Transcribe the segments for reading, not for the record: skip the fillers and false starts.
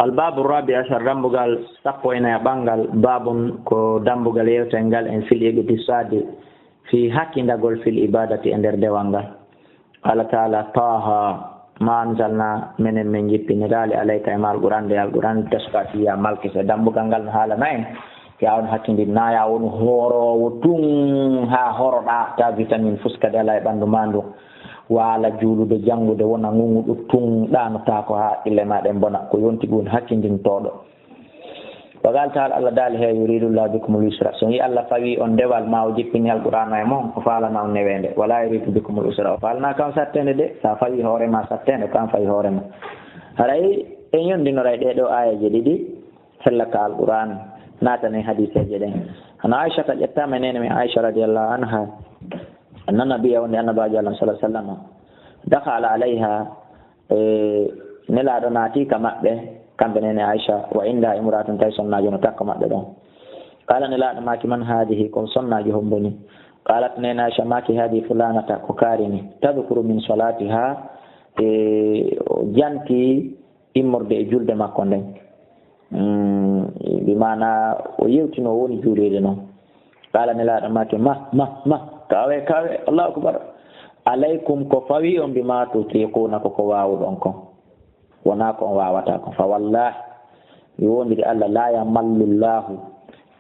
الباب الرابع عشر دمبغال سقوينا بانغال باب كو دمبغال يوتنغال ان في الاقتصاد في حكي دغول في العبادة اندر دوانغال قال تعالى طه ما أنزلنا من جيب نغال عليك ما القرآن دي القرآن تسكاتي يا مالك دمبغال حالا ناين كياون حكي دي نايا ون هورو وتون ها هورو تا فيتامين فسكا دالا باندو ماندو wala juulude jangude wona ngunguɗo tun ɗanota ko ha ille maɗen bona ko yonti gon hakkindintoɗo wagal taal Allah daali he yuridullah bikumul yusra so yi Allah fawi on dewal ma o jippini alqur'ana e mon ko falana on newende wala yuridu bikumul usra o falna kam sattende de sa fawi hoore ma sattende kam fawi hoore ma haray en yondinoray ɗeɗo ayaji ɗiɗi hellaka alqur'an natane hadiseje ɗen ana Aisha ta ƴettama nene mi Aisha radiyallahu anha أن النبي صلى الله عليه وسلم دخل عليها نلا دوناتي كما به كان بين عائشة وعندها امرأة تيسن ناجون تكما دون قال نلا ماكي من هذه كون صنع جهم بني قالت نينا عائشة ماكي هذه فلانة كوكارني تذكر من صلاتها جانتي إمر دي جلد ما كوندن بمعنى ويوتنو وني جولي قال نلا ماكي ما kawe Allahu akbar alaykum ko fawi on bima tutiquna ko wawudon ko wona ko wawata ko fa wallahi yowondiri Allah la yamallu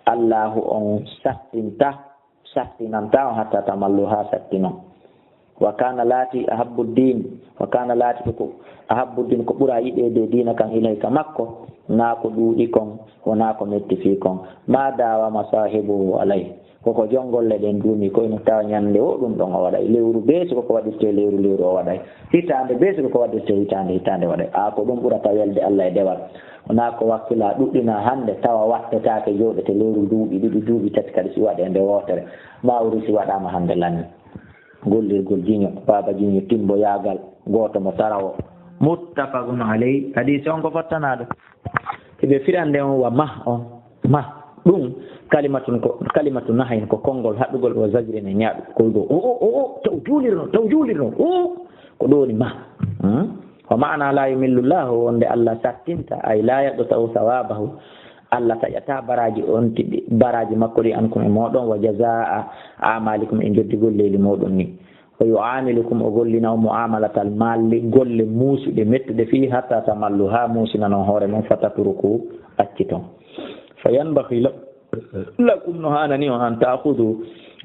Allahu on sattinanta hatta tamalluha sattino wa kana lati ahabbuddin ko bura yidede dina kan ilayka makko na ko duudi kon wona ko metti fi kon ma dawa masahibu alayhi koko jongolle den dumi ko ina taw nyande o dum don o waday lewru beesi ko wadiste lewru o waday hitande beesi ko wadiste hitande waday a ko dum burata welde Allah e dewal ona ko wakkila duddina hande tawa wattataake jodete lewru duubi tati kadi si wade nde wotere mawri si wadama hande lanni gollirgol jinyo baba jinyo timbo yagal goto mo tarawo muttafaqun alayhi hadith on ko fattanado be firande on wa ma dum kalimatu nahayin ko kongol haɗugol o zajrine ñaaɗu koy ɗo taw juulirno ko ɗoni ma wa ma'ana la yumillu llahu wonde Allah sattinta ay la yaqta'u sawabahu Allah taƴata baraji makko ɗi an koye moɗon wa jazaa amalikum e joddigol leyli moɗon ni wa yu'amilukum o gollina o mu'amalatal malli golle muusuɗe mettuɗe fi hatta tamallu ha muusina noon hoore mon fatatruku acci ton fa yanbaghi lakum no hanani on an ta'khudhu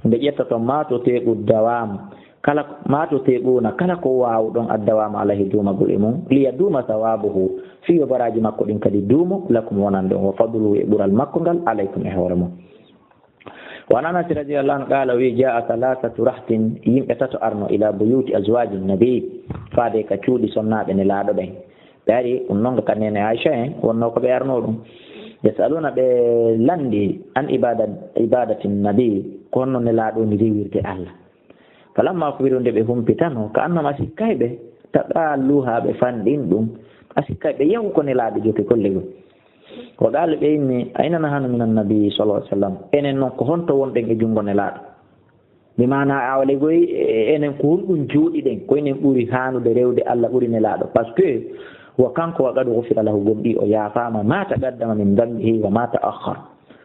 nde ƴettato mato teɓu dawam kala mato teɓuna kala ko wawɗon addawama alayhi dumagol e mum liya duma sawabuhu fiyo baraji makko ɗin kadi duumo lakum wonande on wa fadluhu e ɓural makko ngal alaykum e hoore mum wa Anas radiyallahu anhu qala wi jaa thalathatu rahtin yimɓe tato arno ila buyuti azwaji nabi faade ka cuuɗi sonnaɓe ne laaɗo ɓen ɓe ari ɗum noon ka nene Aisha en wonno ko ɓe arno ɗum yasaluna ɓe landi an ibadati nabi ko honno ne laaɗo ni riwirde Allah falamma ko wirunde ɓe humpitano ka annama sikkayɓe taɗalluha ɓe fanɗin ɗum a sikkayɓe yahu ko ne laaɗo joki kollegol ko ɗaale ɓe inni aynana hanu min annabi sallallahu alaihi wasallam enen noon ko honto wonɗen e jungo ne laaɗo mi mana awle goy enen ko hulɗum juuɗiɗen ko enen ɓuri hanude rewde Allah ɓuri ne laaɗo par ce que wa kanko wa qad ghufira lahu gomɗi o yaafama ma taqaddama min dambihi wa ma ta'akhkhar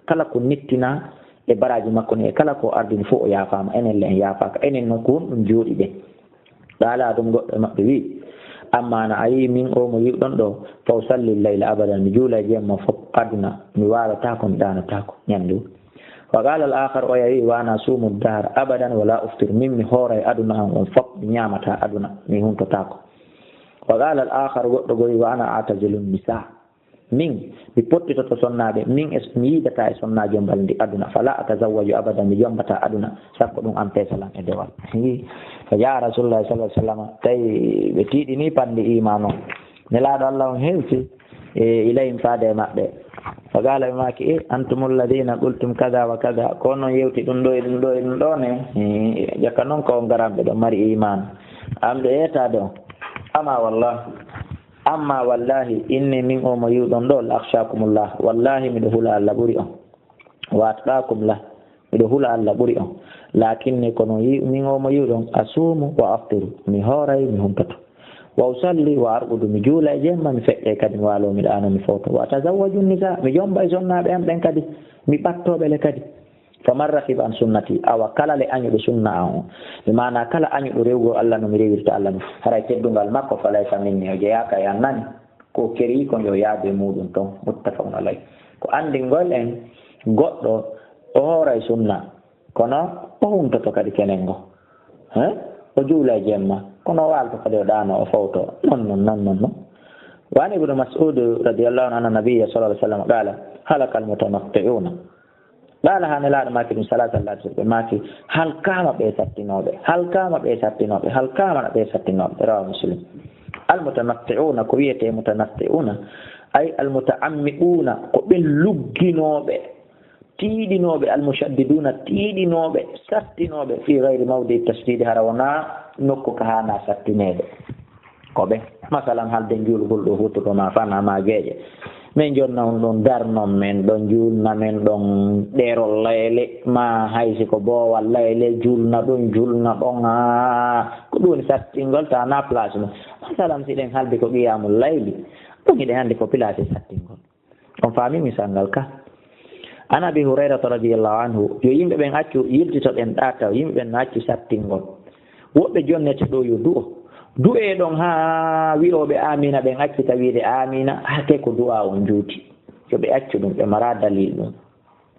kala ko nittina e baraji makko ni e kala ko ardini fof o yaafama enen le en yaafaka enen noon ko ɗum jooɗi ɓe ɗaala ɗum goɗɗo maɓɓe wi amma na ayi min o mo yiwɗon ɗo faw salli layla abadan mi juula jemma fof aduna mi walatako mi ɗanatako ñandu wa qala al akhar o yawi wana sumu dahar abadan wala uftir min mi hoora e aduna an on fof mi ñamata aduna mi huntotako wa qala al akhar goɗɗo goyi wa ana atazilu nisa min mi pottitoto sonnaɓe min mi yidata e sonnajo mbaldi aduna fala atazawwaju abada mi yombata aduna sakko ɗum an pesalan e dewal fa ja rasulullah sallallahu alaihi wasallam tawi ɓe tiiɗini pandi iman o nelaɗo Allah on hewti e ilayhim faade maɓɓe fa qala maki antumul ladina qultum kada wa kada ko noon yewti ɗum ɗo e ɗum ɗo e ɗum ɗo ne jakka noon ko garamɓe ɗo mari iman amɗo etade on amma wallahi inni min o mo yiwɗon ɗo akhshakumullah wallahi miɗo hula Allah ɓuri on wa atqakum lah miɗo hula Allah ɓuri on lakinni kono min o mo yiwɗon asumu wa aftiru mi hooray mi humpato wa usalli wa arqudu mi juula e jemma mi feƴƴe kadi mi waalo mi ɗaano mi fowto wa tazawwaju nisa mi jomba e sonnaɓe am ɓen kadi mi ɓattoɓe le kadi faman rakiba an sunnati awa kala le añuɗo sunna an o mi mana kala añuɗo rewgo Allah no mi rewirta Allah no haray teddungal makko falaysa minni o jeyaka e an nani ko keri ko yo yaade muɗum ton muttafaqun alayh ko andingol en goɗɗo o hooray sunna kono o huntoto kadi kenen ngo o juula e jemma kono o waalto kadi o ɗaano o fowto non وعن ابن مسعود رضي الله عنه أن النبي صلى الله عليه وسلم قال هلك المتنطعون قال هان لا ما في صلاة الله عليه ما في هل كام بيساتينوبه رواه مسلم المتنطعون كويته متنطعون أي المتعمقون قبل لجنوبه تيدينوبه المشددون تيدينوبه ساتينوبه في غير موضع التشديد هروانا نكو كهانا ساتينوبه koɓe masalan halde juulgol ɗo hutuɗo ma fana ma geeƴe min jonna on ɗon darnon men ɗon julna men ɗon ɗerol layle ma haysi ko boowal layle julna ɗon ha ko ɗum woni sattingol ta na place no masalan siɗen halde ko qiyamul layli ɗum hiɗen hande ko place sattingol on faami misalngal ka an abi hurairata radiallahu anhu yo yimɓe ɓen accu yiltitoɗen ɗa taw yimɓe ɓen no acci sattingol woɓɓe jonnete ɗo yo du'o du'e ɗon ha wi'oɓe amina ɓen accita wiide amina hake ko du'a on juuti yo ɓe accu ɗum ɓe mara dalil ɗum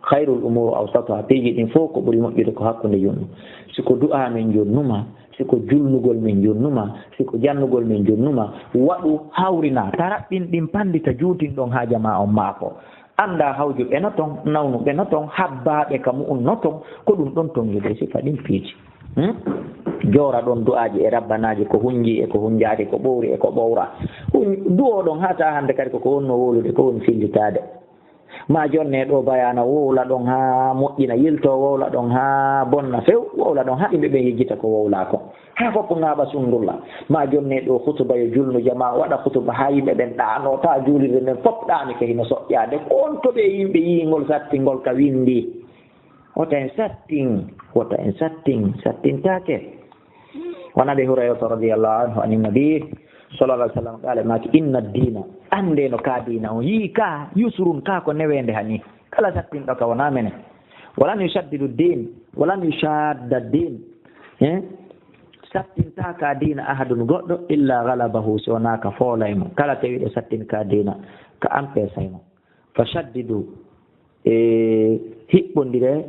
hayrul umuru awsatuha piiji ɗin fof ko ɓuri moƴƴude ko hakkunde yumɗum siko du'a min jonnuma siko julnugol min jonnuma siko jannugol min jonnuma waɗu hawrina taraɓɓin ɗin pandita juutin ɗon ha jama on maako anda hawju ɓe no ton nawnu ɓe no ton habbaɓe ka mu'um no ton ko ɗum ɗon tonguide sifa ɗin piiji jora ɗon du'aji e rabbanaji ko hunji e ko hunjaade ko ɓowri e ko ɓowra du'o ɗon hata hande kadi koko wonno wolude ko woni fillitade ma jonne ɗo bayana wowla ɗon ha moƴƴina yilto wowla ɗon ha bonna few wowla ɗon ha yimɓe ɓe yejjita ko wowla ko ha foppo ngaɓa sundulla ma jonne ɗo hutuba yo julnu jama waɗa hutuba ha yimɓe ɓen ɗano ta juulirde nden fop ɗani ke hino soƴƴade on to ɓe yimɓe yingol sattingol ka windi wota en sattintake وعن ابي هريره رضي الله عنه عن النبي صلى الله عليه وسلم قال ما ان الدين اندينو ka dina o yi ka yusrun ka ko newende hani kala sattin do ka wana mene walan yushaddidu din walan yushadda din sattin ta ka dina ahadun goddo illa ghalabahu sona ka folaymo kala tawi do sattin ka dina ka ampe saymo fashaddidu hibbondire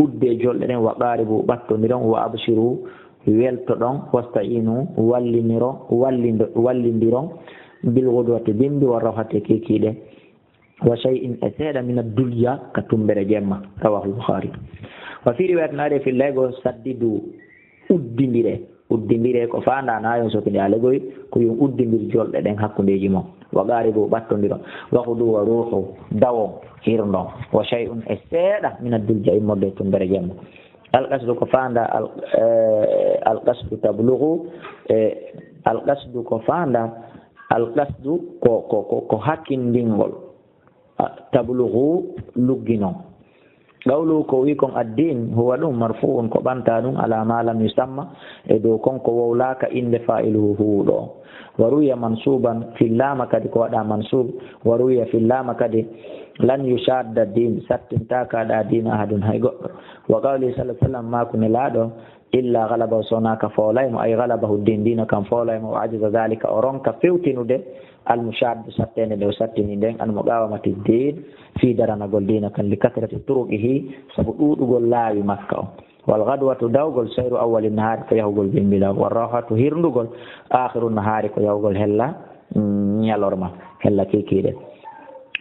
udde jolle den wa qaribu battoniron wa abshiru welto ɗon wasta'inu wallindiron bil ghudwati bimbi wa rahati kikiɗe wa shay'in e seeɗa min ad-dulya ka tumbere jemma rawahu al-bukhari wa fi riwayat naade fi lego saddidu uddindire ko fanda nayon sokinde alegoy ko yum uddidir jolɗe ɗen hakkundeji mon wa qaribu battondiro wa hudu wa ruhu dawo hirndon wa shay'un e seeɗa min ad-dulya immorde tumbere jemma القصد كفاندا القصد تبلغ القصد كفاندا القصد كو حكين دينغول تبلغ لغينو قولوا كويكم الدين هو لهم مرفوع كبانتانون على ما لم يسمى دو كون كوولاك إن فاعله هو دو وروي منصوبا في اللام كد كودا منصوب وروي في اللام كد لن يشاد الدين ستن تاكا دا دين أحد هايغو وقال صلى الله عليه وسلم ما كن لادو إلا غلبه صناك فولايم أي غلبه الدين دين كان فولايم وعجز ذلك أورونك فيوتينو دي المشاد ستين دي ستين دين المقاومة الدين في درنا قول دين كان لكثرة طرقه سبقود قول لا بمكة والغدوة داو قول سير أول النهار فيهو قول بين بلا والراحة هيرندو قول آخر النهار فيهو قول هلا نيالورما هلا كيكي دي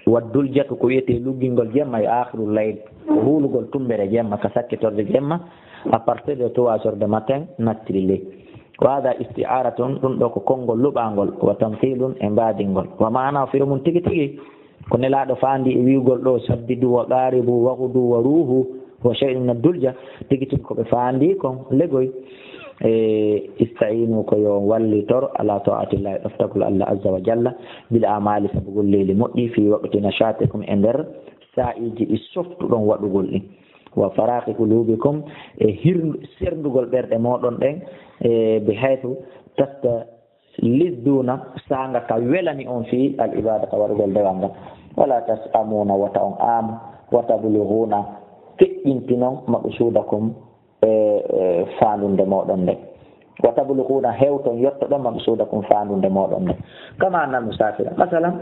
والدلجة كويتي لوجينغول جمع آخر الليل هولغول تمبر جمع كسكتور جمع à partir de 3 heures du matin nattilile وهذا استعارة رندوك كونغول لبانغول وتمثيل امبادينغول ومعنى في من تيجي تيجي كن لا دفاندي ويغول دو سددو وقاربو وغدو وروحو وشيء من الدلجة تيجي تنكو بفاندي كون لغوي استعينوا كيو والي تر على طاعة الله افتقل الله عز وجل بالأعمال سبقوا الليل مؤدي في وقت نشاطكم اندر سائجي السفت دون وقل وفراق قلوبكم سرندغول برد مودون دين بحيث lidduna sanga ka welani on fi al ibadata wargol dewanga wala tasamuna wata on am wata bulughuna tiintinon maqsudakum faanunde moɗon nde wata bulughuna hewton yotto ɗon maqsudakum faanunde moɗon nde kama annal musafira masalan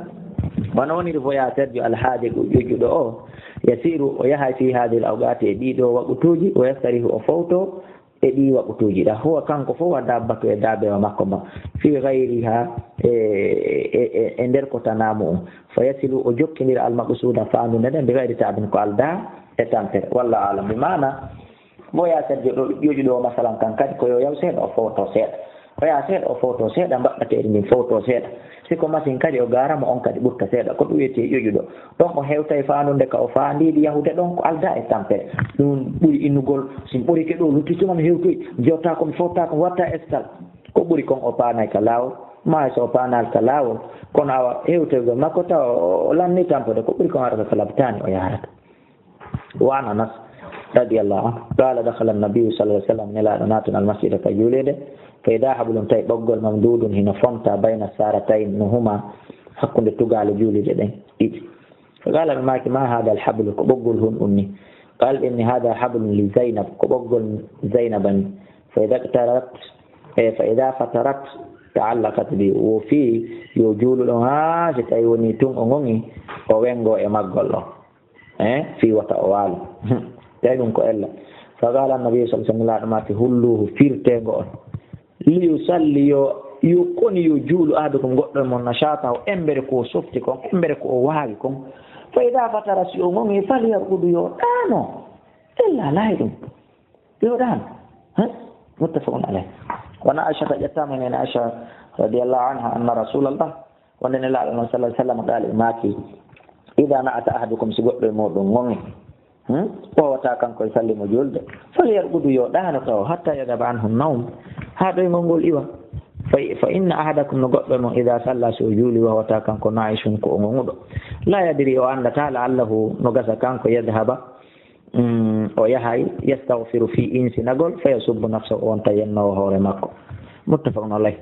wona woniri voyateur jo alhaaji ƴoƴƴuɗo o yasiru o yaha fi hadil awqati e ɗiɗo waɓutuji o yastarihu o fowto e ɗi waɓutuji ɗa huwa kanko fof wa dabbatu e daabewa makko ma fi gayriha e nder ko tanamu on fa yasilu o jokkidira almaqsuda faandude nden mbi gayri tabin ko alda e tampere walla alam bi mana voyateur jo ɗo ƴoƴuɗo o masalan kan kadi ko yo yaw seeɗa o fowto seeɗa o yaha seeɗa o fowto seeɗa mbaɗɗateɗi ndin fowto seeɗa siko machine kadi o garama on kadi ɓurta seeɗa ko ɗum wiyete ƴoƴuɗo ɗon o hewta e faandude ka o faandiɗi yahude ɗon ko alda e tampere ɗum ɓuri innugol sin ɓuri ke ɗo luttituma mi hewtoy jewta komi fowta komi watta estal ko ɓuri kon o paanay ka laawol ma so o paanal ka laawol kono awa hewtegol makko taw o lanni tampode ko ɓuri kon arata ka labtani o yarata wana nas radiallahu anhu qala dakhala annabiyu sallah ah sallam nelaɗo natun almasjida ka juulede فإذا حبل تاي بقول ممدود هنا فمتا بين السارتين نهما حكم التقال جولي جدين فقال الماك ما هذا الحبل بقول هن أمي قال إن هذا حبل لزينب بقول زينبا فإذا فترت تعلقت بي وفي يجول لها ستأيوني تون أمي ووينغو إمقل له في وتأوال تأيون كألا فقال النبي صلى الله عليه وسلم هلوه فيرتين liyusalli yo koni yo juulu ahadukum goɗɗo mon nashata o embere ko softi kon embere ko o waawi kon fa ida fatara si o gongi falyarqudu yo ɗaano illa laayi ɗum yo ɗaano muttafaqun alayh wona aichata ƴettama nen aicha radiallahu anha anna rasulallah wonde laaɗo noon sallah sallam qaali maaki ida naata ahadukum si goɗɗo e moɗum gongi ɓowata kanko e sallimo julde falyarqudu yo ɗaano taw hatta yadaba anhu nawm ha ɗo ngol ngol iwa fa inna ahadakum no goɗɗo mon ida salla so juuli wawata kanko naishun ko o gonguɗo la yadiri o andata la allahu no gasa kanko yadhaba o yahay yastaghfiru fi insinagol fa yasubbu nafsahu o wonta yennowo hoore makko muttafaqun alayh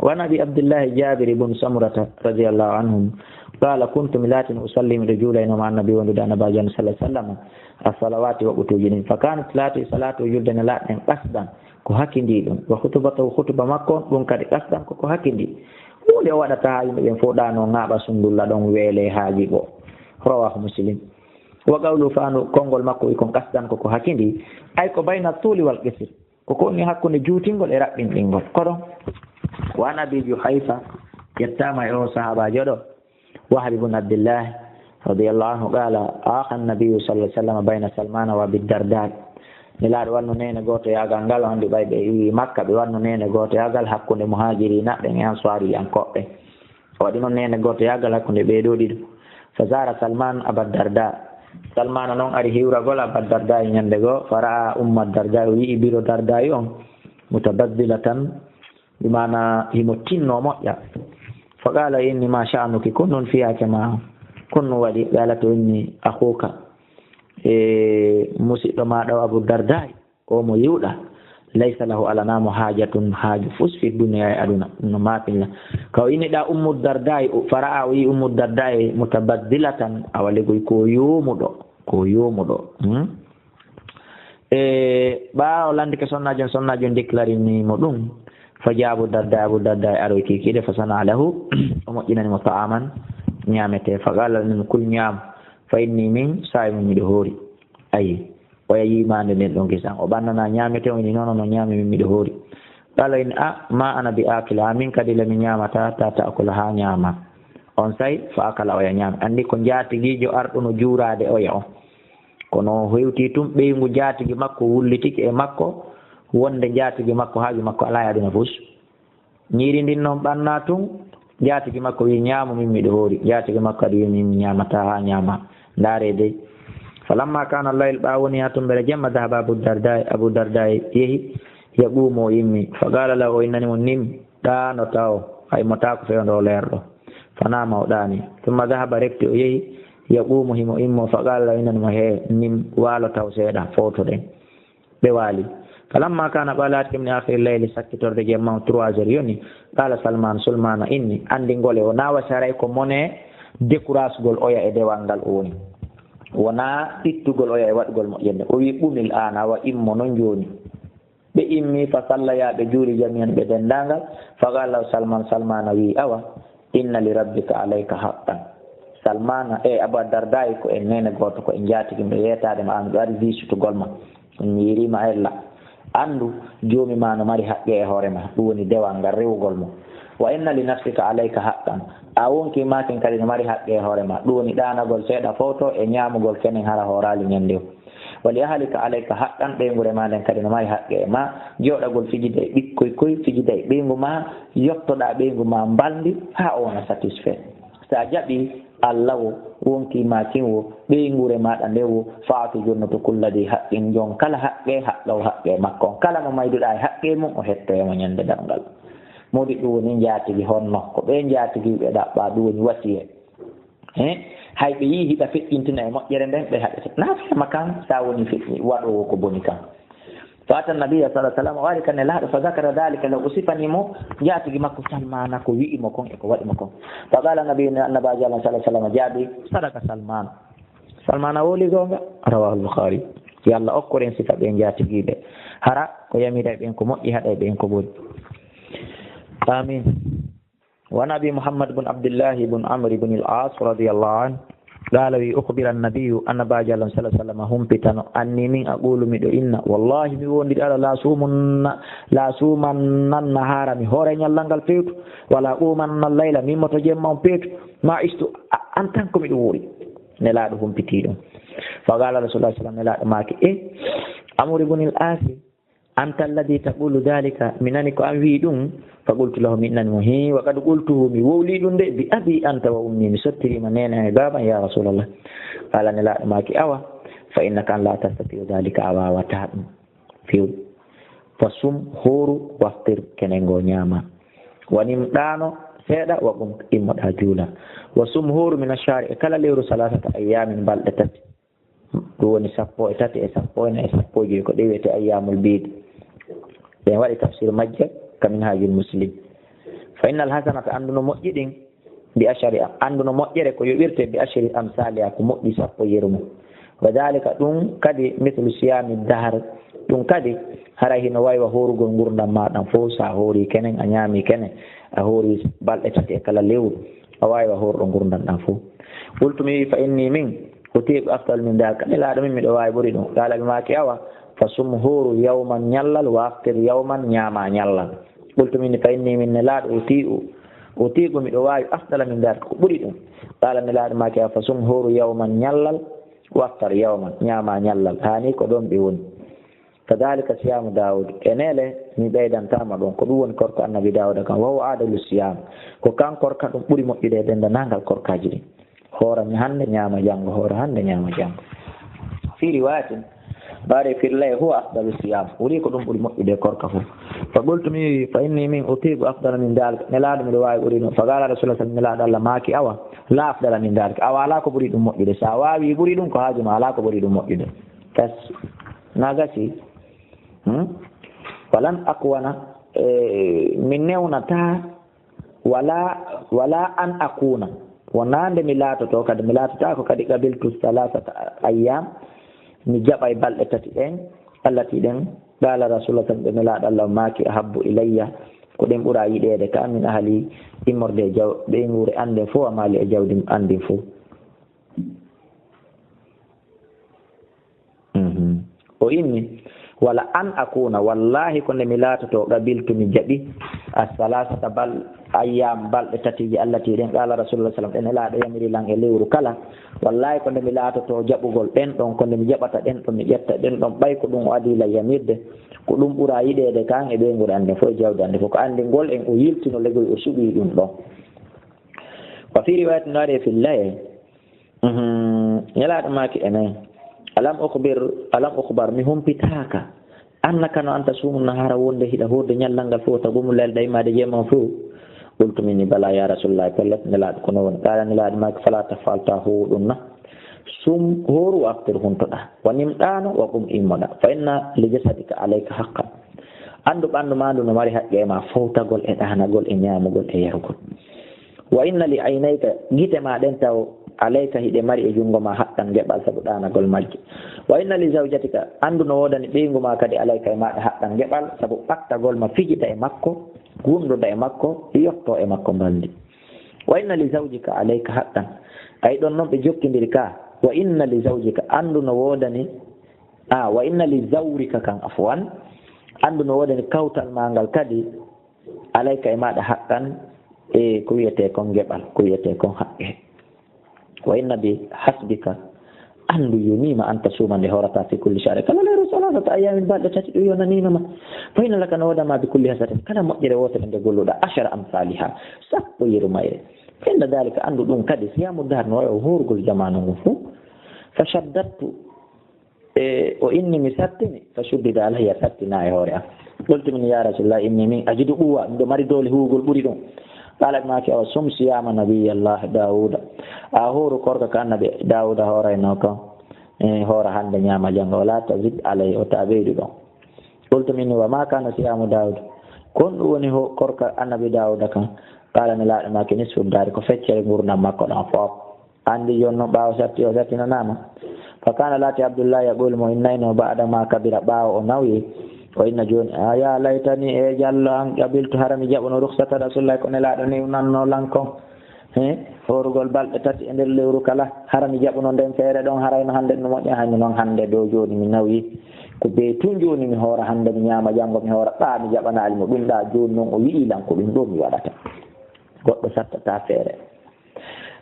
وعن ابي عبد الله جابر بن سمرة رضي الله عنهم قال كنت ملات اصلي من رجلين مع النبي ونبي باجان صلى الله عليه وسلم الصلوات وقتوجين فكانت صلاه جلدنا لا قصدا ko hakkindi ɗum wa khutbatu khutba makko ɗum kadi kasdan koko hakkindi hunde o waɗata ha yimɓe ɓen foɗano ŋaaɓa sundulla ɗon weele haaji ɓo rawahu muslim wa qawlu faanu konngol makko ikon kasdan koko hakkindi ay ko bayna tuuli wal qisr koko woni hakkunde juutingol e raɓɓinɗingol koɗon wa an abi juhayfa yettama e o sahabajo ɗo wahab ibn abdillah radiallahu anhu qala akha annabiyu sallah sallam bayna salmana wa bidarda nelaɗo wanno nene goto yagal ngal hande ɓay ɓe wi makka ɓe wanno nene goto yagal hakkude muhajirina ɓen e ansari yankoɓɓe o waɗi noon nene goto yagal hakkude ɓeɗo ɗiɗo fa zara salman abadarda salmana noon ari hiwragol abadarda e ñande goo fara umma darda o yii biro darda yi on mutabaddila tan bimana himo tinno moƴƴa fa qala inni ma sha'nuki kon noon fiyake ma kon no waɗi qala to inni akhuka musidɗo maɗa abu darda o mo yiwɗa laysa lahu alanamo hajatun haaju fus fi dunya e aduna no mapilla kaw iniɗa ummu darda fara'a o yi ummu darda mutabaddilatan awaligoy ko yomuɗo ɓawo landike sonnajon déclarinimo ɗum faja abu darda aroy kikiɗe fa sana lahu o moƴƴinanimo ta'aman ñamete fa qala nin kul ñaam fa inni min sa'imun miɗo hoori ayi o yimande nden ɗon kisan o ɓannana ñamete o ni noon no ñaami min miɗo hoori qala in ma ana bi akila min kadi lemi ñamata ta ta'kula ha ñama on say fa akala oya ñaami andi ko jaatigijo arɗuno juurade oya on kono hewti tum ɓeygu jaatigi makko wullitiki e makko wonde jaatigi makko haaju makko ala e aduna fus ñiiri ndin noon ɓanna tun jaatigi makko wi ñaamu min miɗo hoori jaatigi makko adi wi min ñamata ha ñama ndaare dey falamma kana layl ɓawoni ha tumbere jemma dahaba abu darda yehi yaɓumo yimmi fa qala lahu o innani mo nim ɗano taw hay motako fewndo leerɗo fanama o ɗani tumma dahaba rekti o yehi yaɓumo himo immo fa qala lahu innani mo he nim waalo taw seeɗa foto ɗen ɓe waali falamma kana ɓalaati min akhiri leyli sakkitorde jemma 3 heures yoni qala salman sulmana inni anndingole o nawa saray ko mone décourage gol oya e dewal ngal o woni wona ittugol oya e waɗgol moƴƴere o wi ɓumil an awa immo noon joni ɓe immi fa sallaya ɓe juuri jamian ɓe dendagal fa qala salmana wi awa inna li rabbika alayka haqqan salmana abou dardayi ko en nene goto ko en jatigimɓe yetade ma an ɗo ari visitugol ma mi yirima ella andu joomi ma no mari haqqe e hoorema ɗum woni dewal ngal rewugol mo wa inna li nafsika alayka haqqan a wonki makin kadi no mari haqqe e hoorema ɗum woni ɗanagol seeɗa foto e ñamugol kenen hara hoorali ñande o wali ahalika alayka haqqan ɓeygure ma nden kadi no mari haqqe e ma joɗagol fijide e ɓikkoy koy fijida e ɓeygu ma yottoɗa ɓeygu ma mbaldi ha o wona satisfait sa jaɓi allah o wonki makin o ɓeygure maɗa nde o faatu jonnoto kulladi haqqin jon kala haqqe haqqo haqqe makko kala mo mayduɗa e haqqe mum o hettoyemo ñande ɗamgal modi ɗum woni jatigi honno ko ɓe jatigi ɓe ɗaɓɓa ɗum woni wasiye hay ɓe yi hiɗa feƴƴintina e moƴƴere nden ɓe haɗete nafiyama kan sa woni feƴƴi waɗowo ko boni kan fata nabiya sa sallam o wari kane laaɗo fa zakara dalika law o sifanimo jatigi makko salmana ko wi'imo kon e ko waɗimo kon fa qala nabiyu annabaji allah sa sallam jaabi sadaka salmana woli gonga rawahu al-bukhari yo allah okkoren sifa ɓe jatigiɓe hara ko yamira ɓen ko moƴƴi haɗa ɓen ko boni amin وعن أبي محمد بن عبد الله بن عمرو بن العاص رضي الله عنه قال أخبر النبي أن باجي الله صلى الله عليه وسلم هم بتنو أني من أقول مدو إن والله ميون دي لا سومن النهار مي هورين يلانغال فيت ولا أومن الليل مي متجمع فيت ما استو أنتنكم يقولي نلاد هم بتيدو فقال رسول الله صلى الله عليه وسلم نلاد ماكي أمر بن العاص أنت الذي تقول ذلك مننك أنفيدون فقلت له إنني مهي وقد قلته بوليد بأبي أنت وأمي مستري منين بابا يا رسول الله قال أنا لا ماكي أوى فإنك لا تستطيع ذلك أوى وتعب في فصم هور وافتر كننغو نياما ونمدانو سيدا وقم إمت هجولا وصم هور من الشهر كلا ليرو 3 أيام بلدتت دوني سبو إتاتي إسابو جيكو ديوتي أيام البيد يعني وقت تفسير مجد كمنهاج المسلم فإن الحسنة عندنا مؤجدين بأشر عندنا مؤجر كو يبرت بأشر أمثالها كو مؤجي سبو يرمو وذلك دون كدي مثل صيام الدهر دون كدي هراي نواي وهورو غورنا ما دان فوسا هوري كنن انيامي كنن هوري بالتاتي كلا ليو اواي وهورو غورنا دان فو قلت مي فإني من أتيب أفضل من ذلك لا أدمي من دواي بريدو قال بما كيوا فصمهور يوما نيلل وافطر يوما نياما نيلل قلت من فإني من لا أتيب من دواي أفضل من ذلك بريدو قال لا ما كيوا فصمهور يوما نيلل وافطر يوما نياما نيلل هاني كدوم بيون كذلك صيام داود كنيله ni ɓeydan tama ɗon ko ɗum woni korka annabi dawuda kan wawo aadalu siyam ko kan korka ɗum ɓuri moƴƴude dendanangal korkaji ɗi hoorami hannde ñaama janngo hoora hannde ñaama janngo fi riwayatin bare firlay huwa afdalu siyam woni ko ɗum ɓuri moƴƴude korka fof fa qultumi fa inni min utibu afdala min dalika nelaaɗo miɗo waawi ɓuri ɗum fa qala rasulullah sallam nelaaɗo allah maaki awa la afdala min dalika awa ala ko ɓuri ɗum moƴƴude so a waawi ɓuri ɗum ko haajuma ala ko ɓuri ɗum moƴƴude kas nagasi walan akwana min newnata wala an akuna wonande mi laatoto kadi mi laatota ko kadi qabiltu 3 ayyam mi jaɓay balɗe 3 ɗen allati ɗen qala rasulullah sallam mi laaɗo allah maaki ahabbu ilayya ko ɗen ɓura yiɗede ka min ahali immorde ɓeygure ande fof amali e jawdi andin fof o inni wala an akuna wallahi ko nde mi laatoto qabiltu mi jaɓi as-salasata bal ayyam balɗe 3 allati ɗen qala rasulullah sallam ɗen laaɗo yamiri lan e lewru kala wallahi ko nde mi laatoto jaɓugol ɗen ɗon ko nde mi jaɓata ɗen ɗon mi ƴetta ɗen ɗon ɓay ko ɗum o adila yamirde ko ɗum ɓura yiɗede kan e ɓeygure ande fof e jawdi ande fof ko andi ngol en o yiltino legoy o suɓi ɗum ɗon wa fi riwayat naare fillaye ñalaɗo maki enen alam ukhbar mi humpitaka annaka no anta sumu nahara wonde hiɗa horde ñallal ngal fof tagumu lelɗa immade jeema fof qultu minni bala ya rasulullah pellet nelaɗo kono woni qala nelaɗo maki fala tafalta huɗum na sum horu after huntoɗa wanim ɗano wa kum immoɗa fa inna li jasadika alayka haqqan andu ɓandu ma ndu no mari haqqe ma fowtagol e ɗanagol e ñamugol e yarugol wa inna li aynayka gite ma ɗen taw alayka hiɗe mari e jungo ma haqqan geɓal sabu ɗanagol majje wa inna li zawjatika andu no wodani ɓeygu ma kadi alayka e maɗa haqqan geɓal sabu ɓattagol ma fijita e makko wunduda e makko yotto e makko baldi wa inna li zawjika alayka haqqan ay ɗon noon ɓe jokkidiri ka wa inna li zawjika andu no wodani wa inna li zawrika kan afwan andu no wodani kawtal ma ngal kadi alayka e maɗa haqqan e ko wiyete kon geɓal ko wiyete kon haqqe wa inna bi hasbika andu yumima anta suma nde horata fi kulli shahri kala leyru salatata ayamin balɗe tati ɗum yonaninoma fa inna laka no wodama bi kulli hasatin kala moƴƴere wotere nde golluɗa ashara amsaliha sappo yeru mayre fa inna dalika andu ɗum kadi siyamu dar no wawi horgol jamanu ngu fuu fa shaddattu o inni mi sattini fa suddida alayya sattina e hoore am ɗoltumin ya rasulullah inni min ajidu ɓuwa miɗo mari dole hugol ɓuuri ɗum qalat maki awa sum siyama nabiyallah dawuda a horu korka ka annabi dawuda horayno kan hoora hande ñama janggo wala tazid alay o ta ɓeydu ɗon qultu minni wa ma kana siyamu dawuda kon ɗum woni korka annabi dawuda kan qala ne laaɗo maki nisfu dari ko feccere gurdam makko ɗon foof andi jonno ɓawo satti o sattinanama fa kana laati abdoullah yaqul mo innayno ba'da ma kabira ɓawo o nawyi o inna joni ya laytani e jallo an qabiltu harami jaɓuno ruksata rasulullah ko nelaɗo ni nanno lankon horugol balɗe tati e nder lewru kala harami jaɓuno nden feere ɗon harayno hande no moƴƴa hayno noon hande dow joni mi nawi ko be tun joni mi hoora hande mi ñama janggo mi hoora ɓa mi jaɓanali mo ɗum ɗa joni noon o wi'i lan ko ɗum ɗo mi waɗata goɗɗo sattata feere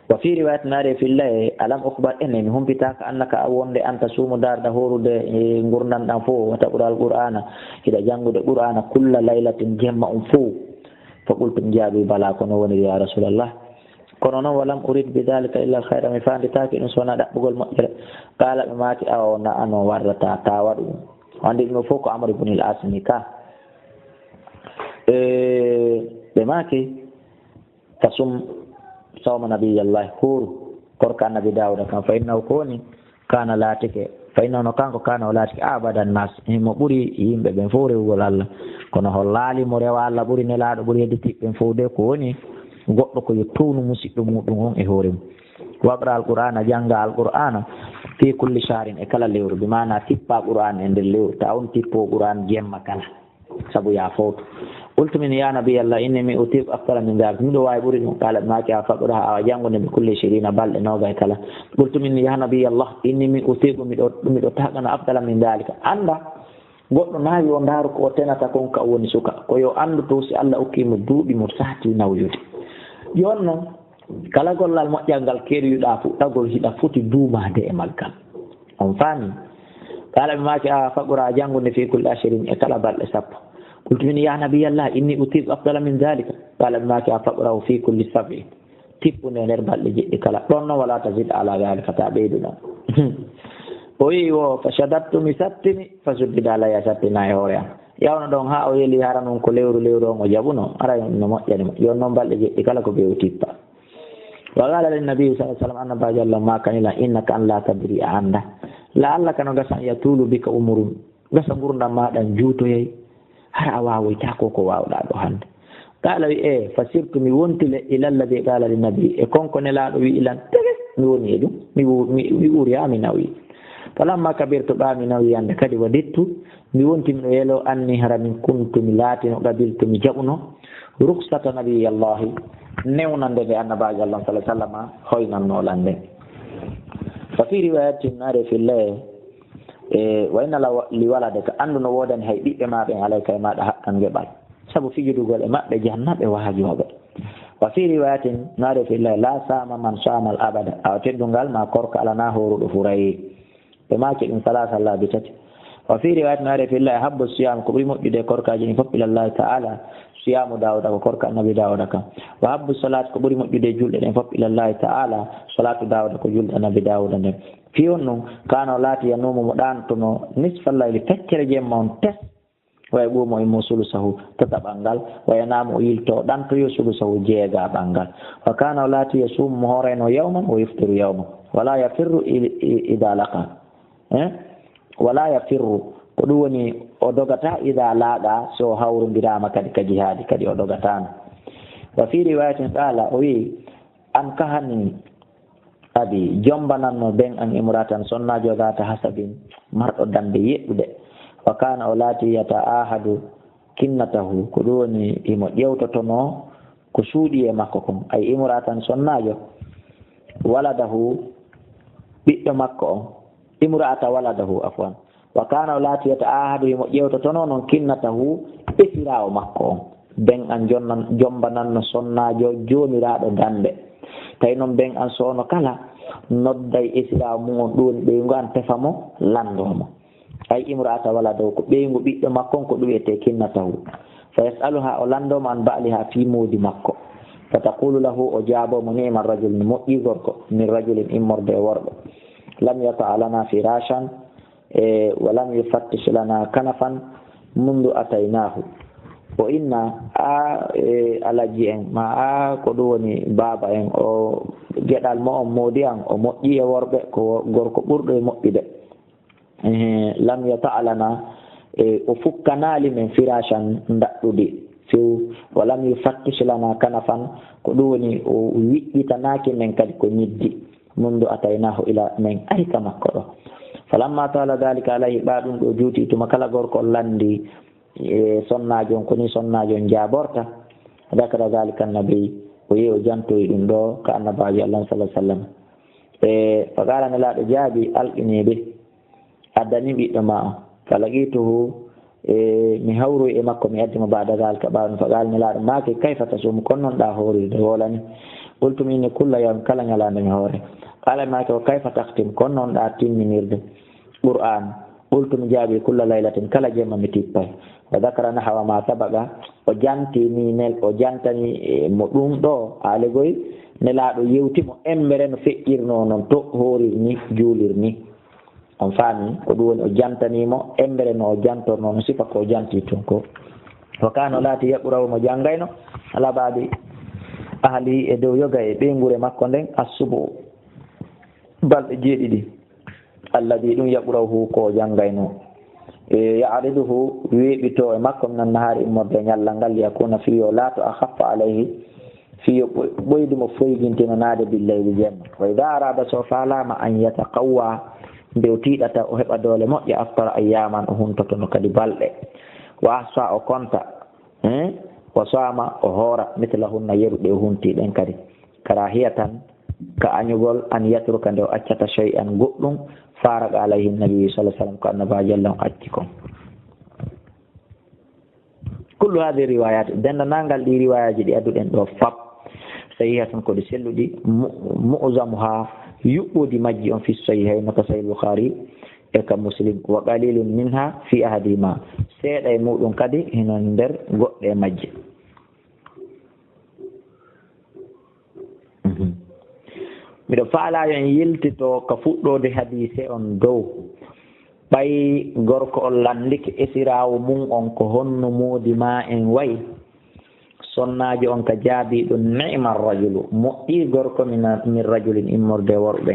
wa fi riwayat nare fillahi alam ukhbar enen mi humpitaka annaka a wonde anta suumu darda horude e gurdanɗam fof wata ɓural qur'ana hiɗa janngude qur'ana kulla laylatin jemma fof fa qultu mi jaabi bala kono woniri ya rasulallah kono noon walam urid bidalika illa alhayra mi fanditaki ɗum sowona ɗaɓɓugol moƴƴere qala ɓe maaki awa na ano warrata ta waɗu andi ɗum fof ko amar ibnul asmi ka ɓe maaki kasum sawma nabiyallahi huru korka annabi dawuda kan fa innahu koni kana laatike fa innahu kanko kana o laatike abadan nas mo ɓuuri yimɓe ɓen fof rewugol Allah kono hol laali mo rewa Allah ɓuuri nelaɗo ɓuuri hedditiɓe ɓen fof de ko woni goɗɗo ko yo townu musidɗo muɗum on e hoore mum waqra alqur'ana janga alqur'ana fi kulli shahrin e kala lewru bi mana tippa qur'an e nder lewru ta on tippo qur'an jemma kala sabu ya fawtu qultu min ya nabiyallah inni mi utib aktara min dhalik miɗo wawi ɓuuri ɗum qala maki a faqra awa jangude bi kulli shirina balɗe noga e kala qultu min ya nabiyallah inni mi utibu miɗo taɓana aktara min dhalika anda goɗɗo nawi o ndaaru ko o tenata kon ka woni suka ko yo andu to si Allah okkimo duuɓi mo sati nawyude yon noon kala gollal moƴƴal ngal keeroyuɗa fuɗɗagol hiɗa foti duumade e malkal on faami qala ɓe maki a faqra jangude fi kulli ashirin e kala balɗe sappo qultu min ya nabiyallah inni utibu afdala min dhalika qala ɓe maki a faqrahu fi kulli sab'in tippude nder balɗe jeɗɗi kala ɗon noon wala tazid ala dhalika ta ɓeydu ɗon o wi o fa shadattu mi sattini fa suddida alayya sattina e hoore am yawno ɗon ha o yeeli hara noon ko lewru on o jaɓuno ara no moƴƴanimo yon noon balɗe jeɗɗi kala ko ɓe o tippa wa qala linnabi sa sallam annabajo Allah ma kanila innaka an la tadri a anda la Allah kano gasan yatulu bika umurum gasa gurdam maɗan juutoyay hara a wawoyta ko wawɗa ɗo hande qala wi fa sirtu mi wontile ilalladi qala linnabi e konko nelaɗo wi ilan tege mi woni e ɗum mi ɓuuri mi nawi falamma kabirtu ɓami nawi yande kadi wadittu mi wonti miɗo yelo anni hara min kuntu mi laatino qabiltu mi jaɓuno ruksata nabiyallahi newnande nde annabajo Allah sallallahu alaihi wasallam hoynannolan nden fa fi riwayatin nare fillahi wa inna li waladaka andu no wodani hay ɓiɓɓe ma ɓen alayka e maɗa haqqan geɓal sabu fijudugol e maɓɓe jannaɓe waajoɓe wa fi riwayatin nare fillahi la sama man sama al abada awa teddungal ma korka alana horuɗo furayi ɓe maki ɗum salasa laabi tati wa fi riwayat nare fillahi habbu siyam ko ɓuri moƴƴude korkaji ni fof ilallahi ta'ala siyamu dawuda ko korka annabi dawuda kam wa habbu salat ko ɓuri moƴƴude julɗe ɗen fof ilallahi ta'ala salatu dawuda ko julɗe annabi dawuda nden fi on noon kano laati yanumu mo ɗantono nisfa layli feccere jemma on tes way ɓumo immo sulusahu tata ɓangal wayanamo yilto ɗantoyo sulusahu jeega ɓangal wa kana o laati yasumu mo horeno yawman o yiftiru yawman wala yafirru ida laqa wala yafirru ko ɗum woni o dogata ida laaɗa so hawrodirama kadi ka jihaadi kadi o dogatano wa fi riwayatin qala o wi an kahani abi jombananno ben an imratan sonnajo gata hasabin marɗo dande yeɗɗude wa kana o laati yata'ahadu kinnatahu ko ɗum woni imo ƴewtotono ko suuɗi e makko kon ay imratan sonnajo waladahu ɓiɗɗo makko on imra'ata waladahu afwan wa kana o laati yata'ahadu imo ƴewtotono noon kinnatahu ɓesirawo makko on ben an jombananno sonnajo jomiraɗo dande tawi noon ben an sowno kala nodday esirawo mum on ɗum ɓeygu an tefamo landomo ay imra'ata waladahu ko ɓeygu ɓiɗɗo makko on ko ɗum wiyete kinnatahu fa yasaluha o landomo an ba'liha fi mudi makko fa taqulu lahu o jaabomo ni'ma rajul ni moƴƴi gorko min rajulin immorde e worɓe lam yata lana firashan wa lam yufattish lana kanafan mundu ataynahu o inna alaji en ma a ko ɗum woni baba en o geɗal mo on moodi an o moƴƴi e worɓe ko gorko ɓurɗo e moƴƴude lam yata'alana o fukkanali men firashan daɗɗuɗi few wa lam yufattish lana kanafan ko ɗum woni o wiƴƴitanaki men kadi ko ñiddi mundu ataynahu ila men arika makko ɗo falamma tala dalika alayhi ɓaɗum ɗo juuti tuma kala gorko landi sonnajo on koni sonnajo on jaborta dakara dalika annabi o yehi o jantoyi ɗum ɗo ka annabajo allah sallah sallam fa qala nelaɗo jaabi alqiniɓe addani ɓiɗɗo ma o falaqituhu mi hawru e makko mi addimo bada dalika ɓaɗum fa qala nelaɗo make kayfa tasumu kon noon ɗa horirde wolani qultum inni kulla yawm kala ñalande mi hoore qala make o kayfa tahtim kon noon ɗa timminirde qur'an qultum jaabi kulla laylatin kala jemma mi tippay wa dakara nahawa ma sabaqa o jantini nel o jantani mo ɗum ɗo aalegoy nelaɗo yewtimo embere no feƴƴirno noon to horirni juulirni on faami ko ɗum woni o jantanimo embere no o jantorno no sifa ko o janti tun ko wa kana o laati yaɓurawo mo janggayno ala baabi ahli e dow yoga e ɓeygure makko nden assubo balɗe jeeɗiɗi alladi ɗum yaɓurahu ko janggayno ya'riduhu weeɓito e makko nan nahaari immorde ñallal ngal yakuna fiyo laato a haffa alayhi fiyo ɓoydumo foygintino naade billayli jemma wa ida arada so falama an yataqawwa nde o tiiɗata o heɓa doole moƴƴa aftara ayyaman o huntotono kadi balɗe wa ahsa o konta wa sama o hoora mitlahunna yeruɗe o huntiɗen kadi karahiya tan ka añugol an yatruka nde o accata shay'an goɗɗum faraga alayhi nabi sallallahu alaihi wasallam ko annabajo Allah acci kon kullu hadi riwayat dendanangal ɗi riwayaji ɗi adduɗen ɗo fab sahihatan ko ɗi selluɗi mu'zamuha yuɓɓudi majji on fi sahihayn ka sahih bukhari e ka muslim wa qalilun minha fi ahadima seeɗa e muɗum kadi hinon nder goɗɗe majje miɗo faalayo en yiltito ka fuɗɗode hadise on dow ɓay gorko on landike esirawo mum on ko honno moodi ma en wayi sonnajo on ka jaabiɗo ni'ma rajulu moƴƴi gorko min rajulin immorde worɓe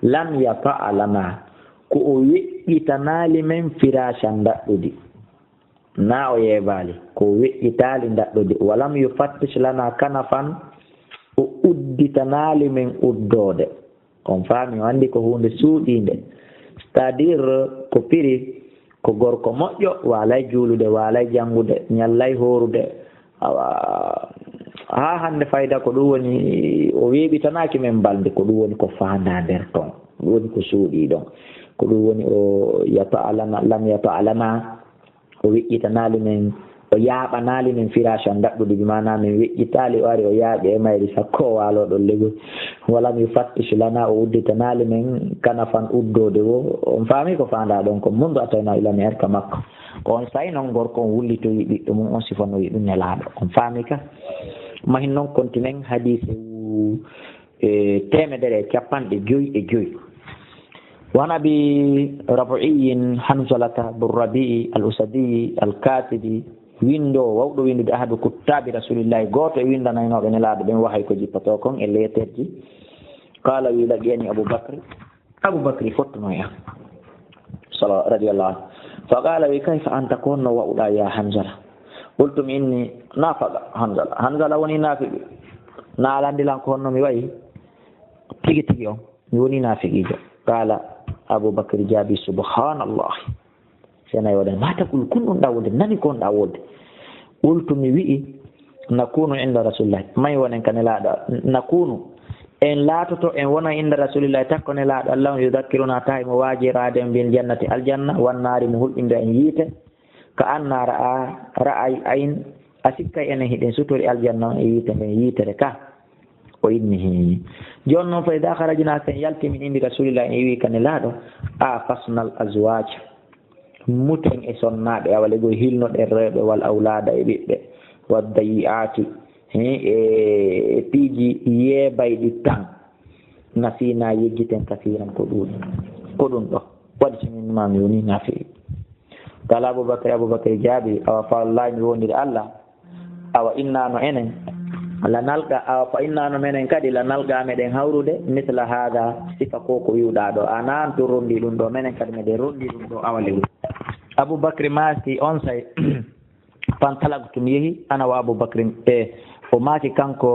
lam yata'a lana ko o weƴƴitanali men firashan daɗɗudi na o yeebali ko weƴƴitali daɗɗudi walam yufattish lana kanafan o udditanali men uddode on faami o andi ko hunde suuɗinde c'est à dire ko piri ko gorko moƴƴo walay juulude walay jangude ñallay horude ha hande fayda ko ɗum woni o weeɓitanaki men balde ko ɗum woni ko fanda nder ton ɗum woni ko suuɗi ɗon ko ɗum woni o yata'alana lam yata'alana o weƴƴitanali men o yaaɓanali min firashan daɗɗude bi mana min weƴƴitali o ari o yaaɓi e mayri sakko o waaloɗon legol walam yufattish lana o udditanali min kanafan uddode wo on faami ko fanda ɗon ko mundu atayna ilami erka makko ko on sayi noon gorko on wullitoyi ɓiɗɗo mum on sifanoyi ɗum nelaɗo on faami ka mahin noon continen hadise temedere e capanɗe joyi e joyi وعن أبي ربعي حنظلة بالربيع الأسدي الكاتبي windo wawɗo windude ahadu kuttabi rasulillahi goto e windanaynoɓe nelaɗo ɓen wahay ko jippato kon e letterji qala wi laqiani aboubacry fottuno e am radiallahu anhu fa qala wi kayfa anta ko honno wawɗa ya hanzala qultum inni nafaqa hanzala woni nafiqi na alandilan ko honno mi wayi tigi tigi on mi woni nafiqijo qala aboubacry jaabi subhanallah senayi waɗan mata kul kun ɗum ɗawolde nani kon ɗawolde qultu mi wi'i nakunu inda rasulillahi may wonen ka nelaɗo nakunu en laatoto en wona inda rasulillahi takko nelaɗo allah yudakkiruna tawi mo waajirade bil jannati aljanna wannari mo hulɓinde en yiite ka anna ra'ay ayn a sikkay enen hiɗen sutori aljanna on e yiite nden yiitere ka o inni joni noon fa ida harajina sen yalti min indi rasulillahi en wi ka nelaɗo a fasnal azwaj muten e sonnaɓe awale go hilnoɗe rewɓe wal awlada e ɓiɓɓe wadda yi'ati e piiji yeebayɗi tan nasina yejjiten kasiran ko ɗum ɗo waɗi siminma mi woni nafi kala aboubacry jaabi awa fa wallahi mi wondiri allah awa innano enen la nalga awa fa innano menen kadi la nalga meɗen hawrude misla hada sifa ko wiwɗa ɗo anan to rondi ɗum ɗo menen kadi meɗen rondi ɗum ɗo awale aboubacry maaki on say pantalago tum yeehi ana wa aboubacry o maaki kanko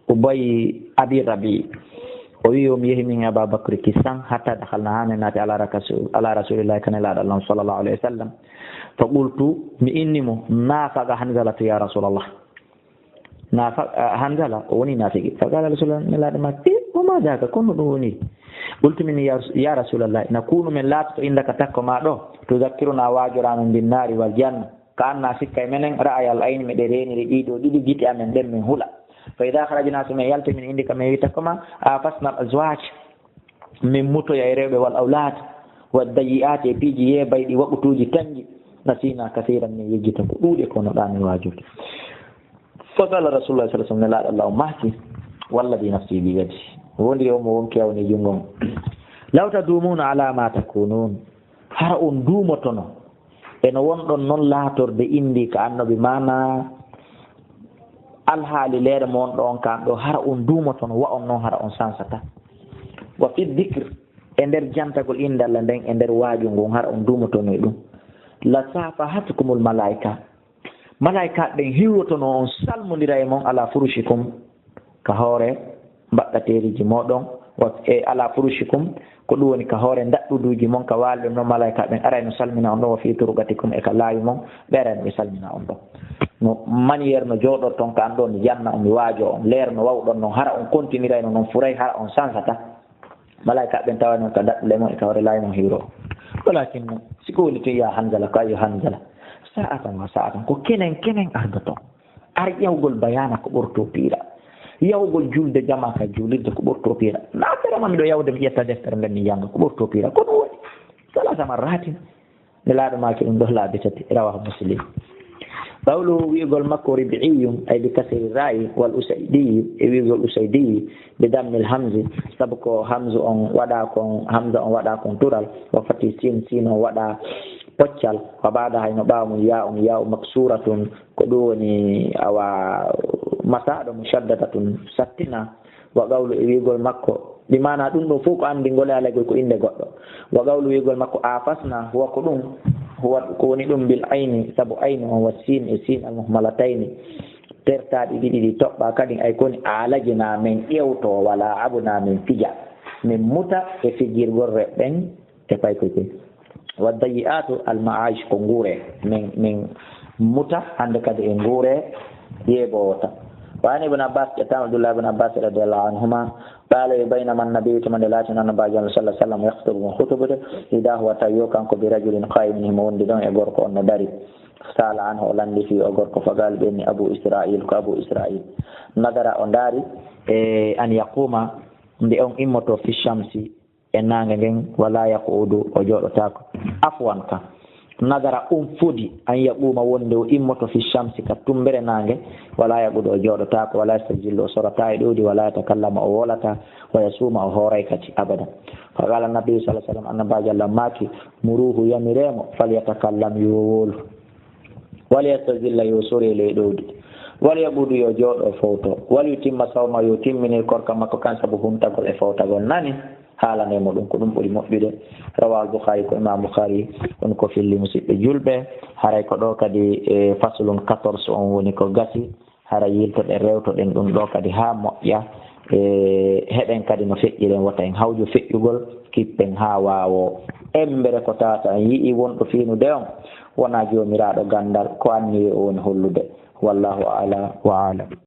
o boyi abi rabi o wi omi yeehi min aboubacry kisan hatta dahalna hane naati ala rasulillahi kanelaɗo allah sallllahu alayhi wa sallam fa qultu mi innimo nafaga hanzalatu ya rasulallah hanzala o woni nafigi fa qala rasulullah nelaɗo ma oma daka konno ɗum woni qultu min ya rasulallah nakunu min laatoto indaka takko ma ɗo tudakkiruna waajorano bin nari wal janna ka anna sikka e menen ra'ayal ayni meɗe reniri ɗiɗo ɗiɗi gite amen nden min huula fa ida harajina so min yalti min indika min wi takko ma a fasnal azwaj min mutoya e rewɓe wal awlad wadda yi'ati e piiji yeebayɗi waɓutuji tanji nasina kasiran min yejjita ko ɗuuɗe kono ɗa min wajude fa qala rasulullah sallallahu alaihi wasallam nelaɗo allah mahki walladi nafsi bi yadi wondiri omo wonki awni jungon law tadumuna ala ma takunun hara on duumotono eno wonɗon noon laatorde indi ka annabi mana alhaali leere mo wonɗo on kan ɗo hara on duumotono wa on noon hara on sansata wa fi dicre e nder jantagol inde allah nden e nder waaju ngon hara on duumotono e ɗum la safahatkumul malaika ɗen hiwrotono on salmodira e mon ala furushikum ka hoore mbaɗɗateriji moɗon e ala furushikum ko ɗum woni ka hoore daɗɗuduji mon ka walɗe noon malaika ɓen arayno salmina on ɗon wa fi turgatikum e ka laawi mon ɓe arayno ɓe salmina on ɗon no maniére no jooɗor toon ka an ɗo mi janna on mi waajo on leer no wawɗon noon hara on continuirayno noon furay hara on sansata malaika ɓen tawa noon ka daɗɗule mon e ka hoore laawi mon hiwro walakin no siko woni to ya hanzala ko ayo hanzala sa'atan wa sa'atan ko kenen ardoton ar ƴewgol bayana ko ɓorto piira yawgol julde jama ka julirde ko ɓorto piira naferama miɗo yawde mi ƴetta deftere nden mi janga ko ɓorto piira ko ɗum woni salasa marratin nde laaɗo maki ɗum ɗo laabi tati rawahu muslim qawlu wi'gol makko ribi'iyum ay bi kasri ra'i wal usaydi e wi'gol usaydi bi dammil hamzi sabu ko hamzu on waɗa kon tural wa fati sin on waɗa poccal wa baada hayno ɓamu ya'u maksuratun ko ɗum woni awa masaɗo mushaddadatun sattina wa qawlu e wi'gol makko ɗi mana ɗum ɗo fof ko andi ngole alegol ko inde goɗɗo wa qawlu wi'gol makko afasna huwa ko ɗum huwa ko woni ɗum bil ayni sabu ayni on wa sin e sin al muhmalatayni tertaɗi ɗiɗi ɗi toɓɓa kadi ay koni alajina men ƴewto wala abuna men fija min muta e fijirgol reɓɓen e paykoy wadda yi'atu al ma'aish ko nguure min muta hande kadi e nguure yeɓowota وعن ابن عباس كتاب عبد الله بن عباس رضي الله عنهما قال بينما النبي صلى الله عليه وسلم يخطب من خطبته إذا هو تيو كان برجل قائم من دون يغورك أن داري سأل عنه لندي في أغورك فقال بني أبو إسرائيل كأبو إسرائيل نظر أن داري أن يقوم بأن إمته في الشمس enanga ngen wala yaqudu o jodo tako afwan ka nagara fudi an yaɓuma wonde o immoto fi shamsi ka tumbere nange wala yaɓude o jooɗotako wala yastajillo o sorata e ɗowdi wala yatakallama o wolata wa yasuma o hooray kadi abada fa qala nabiyu sa sallam annabajo allah maaki muruhu yamiremo falyatakallam yo wolu wala yastajilla yo sore ley ɗowdi wala yaɓudu yo jooɗo e fowto wala yutimma sawma yo timminir korka makko kan saabu humtagol e fawtagol nani haalanemo ɗum ko ɗum ɓuri moƴƴude rawal boukhari ko imam boukhari on ko filli musidɓe julɓe haray ko ɗo kadi e faslum 14 on woni ko gasi hara yiltoɗen rewtoɗen ɗum ɗo kadi ha moƴƴa heɓen kadi no feƴƴiren wata en hawju feƴƴugol kippen ha wawo embere ko tata en yii wonɗo fiinude on wona jomiraɗo gandal ko anniwi o woni hollude wallahu ala wa alam.